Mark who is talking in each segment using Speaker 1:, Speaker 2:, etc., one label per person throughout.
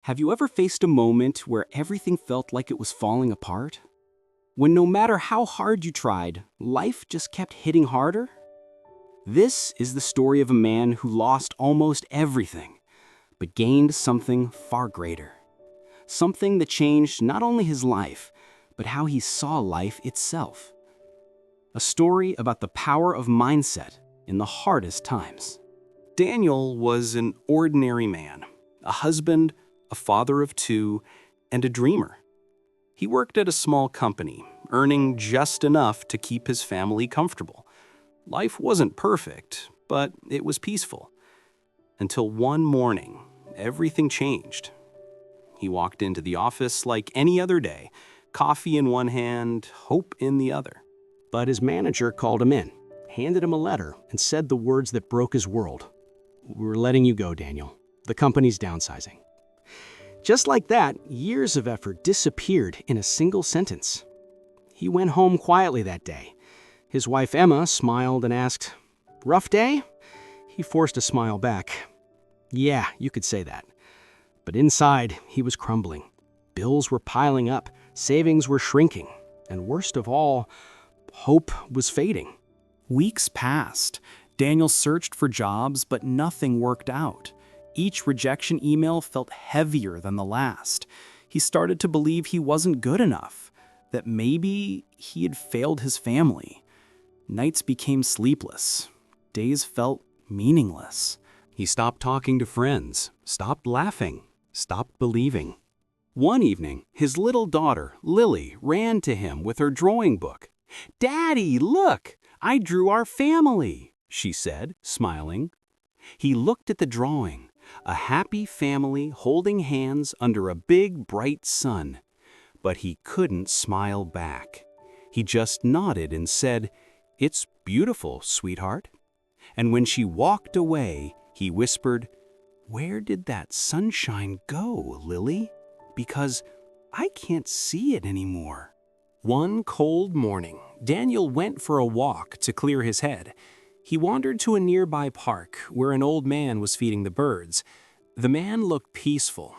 Speaker 1: Have you ever faced a moment where everything felt like it was falling apart? When no matter how hard you tried, life just kept hitting harder? This is the story of a man who lost almost everything, but gained something far greater. Something that changed not only his life, but how he saw life itself. A story about the power of mindset in the hardest times. Daniel was an ordinary man, a husband, a father of two, and a dreamer. He worked at a small company, earning just enough to keep his family comfortable. Life wasn't perfect, but it was peaceful. Until one morning, everything changed. He walked into the office like any other day, coffee in one hand, hope in the other.
Speaker 2: But his manager called him in, handed him a letter, and said the words that broke his world. "We're letting you go, Daniel. The company's downsizing." Just like that, years of effort disappeared in a single sentence. He went home quietly that day. His wife Emma smiled and asked, "Rough day?" He forced a smile back. "Yeah, you could say that." But inside, he was crumbling. Bills were piling up, savings were shrinking, and worst of all, hope was fading.
Speaker 1: Weeks passed. Daniel searched for jobs, but nothing worked out. Each rejection email felt heavier than the last. He started to believe he wasn't good enough, that maybe he had failed his family. Nights became sleepless. Days felt meaningless.
Speaker 2: He stopped talking to friends, stopped laughing, stopped believing.
Speaker 1: One evening, his little daughter, Lily, ran to him with her drawing book. "Daddy, look! I drew our family," she said, smiling. He looked at the drawing, a happy family holding hands under a big, bright sun. But he couldn't smile back. He just nodded and said, "It's beautiful, sweetheart." And when she walked away, he whispered, "Where did that sunshine go, Lily? Because I can't see it anymore." One cold morning, Daniel went for a walk to clear his head. He wandered to a nearby park where an old man was feeding the birds. The man looked peaceful,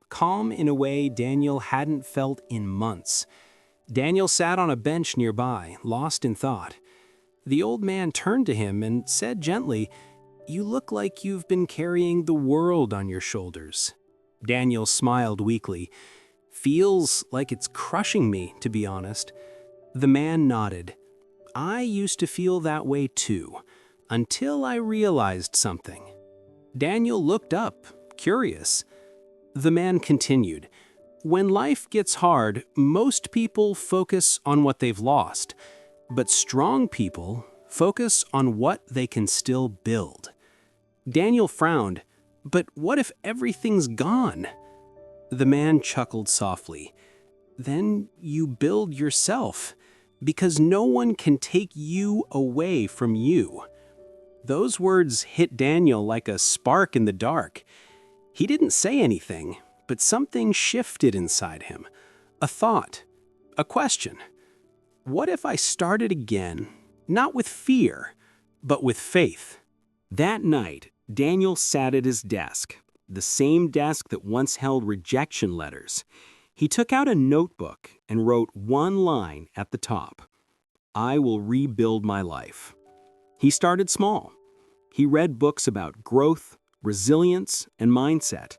Speaker 1: calm in a way Daniel hadn't felt in months. Daniel sat on a bench nearby, lost in thought. The old man turned to him and said gently, "You look like you've been carrying the world on your shoulders." Daniel smiled weakly. "Feels like it's crushing me, to be honest." The man nodded. "I used to feel that way too, until I realized something." Daniel looked up, curious. The man continued, "When life gets hard, most people focus on what they've lost, but strong people focus on what they can still build." Daniel frowned. "But what if everything's gone?" The man chuckled softly. "Then you build yourself, because no one can take you away from you." Those words hit Daniel like a spark in the dark. He didn't say anything, but something shifted inside him. A thought, a question. What if I started again, not with fear, but with faith? That night, Daniel sat at his desk, the same desk that once held rejection letters. He took out a notebook and wrote one line at the top: "I will rebuild my life." He started small. He read books about growth, resilience, and mindset.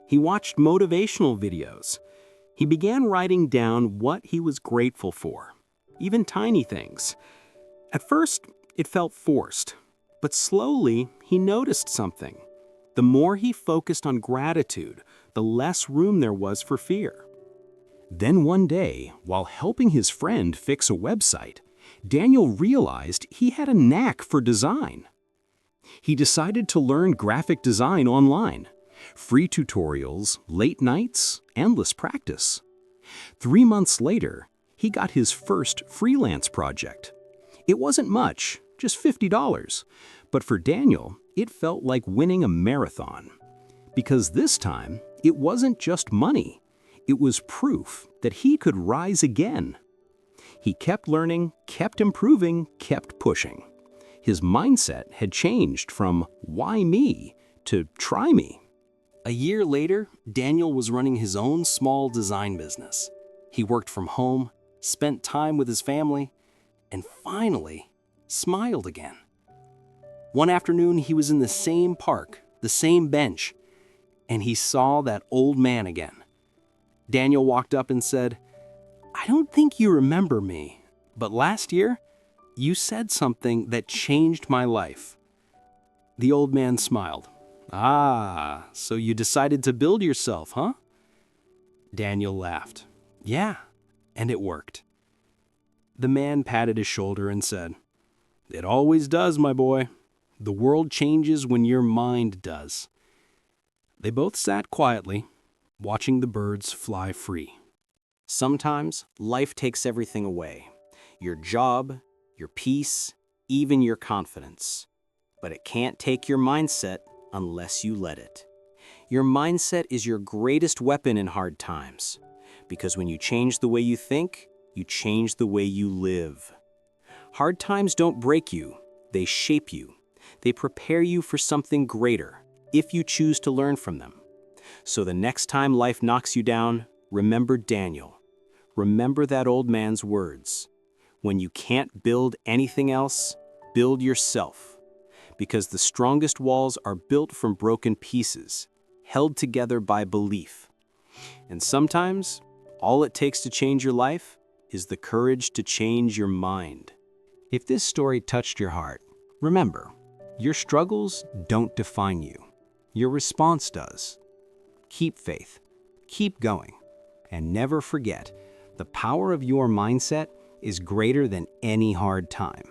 Speaker 1: He watched motivational videos. He began writing down what he was grateful for, even tiny things. At first, it felt forced, but slowly he noticed something. The more he focused on gratitude, the less room there was for fear. Then one day, while helping his friend fix a website, Daniel realized he had a knack for design. He decided to learn graphic design online. Free tutorials, late nights, endless practice. 3 months later, he got his first freelance project. It wasn't much, just $50, but for Daniel, it felt like winning a marathon. Because this time, it wasn't just money. It was proof that he could rise again. He kept learning, kept improving, kept pushing. His mindset had changed from "why me" to "try me." A year later, Daniel was running his own small design business. He worked from home, spent time with his family, and finally smiled again. One afternoon, he was in the same park, the same bench, and he saw that old man again. Daniel walked up and said, "I don't think you remember me, but last year, you said something that changed my life." The old man smiled. "Ah, so you decided to build yourself, huh?" Daniel laughed. "Yeah, and it worked." The man patted his shoulder and said, "It always does, my boy. The world changes when your mind does." They both sat quietly, watching the birds fly free.
Speaker 2: Sometimes life takes everything away. Your job, your peace, even your confidence. But it can't take your mindset unless you let it. Your mindset is your greatest weapon in hard times. Because when you change the way you think, you change the way you live. Hard times don't break you, they shape you. They prepare you for something greater, if you choose to learn from them. So the next time life knocks you down, remember Daniel. Remember that old man's words. When you can't build anything else, build yourself. Because the strongest walls are built from broken pieces, held together by belief. And sometimes, all it takes to change your life is the courage to change your mind. If this story touched your heart, remember, your struggles don't define you. Your response does. Keep faith, keep going, and never forget, the power of your mindset is greater than any hard time.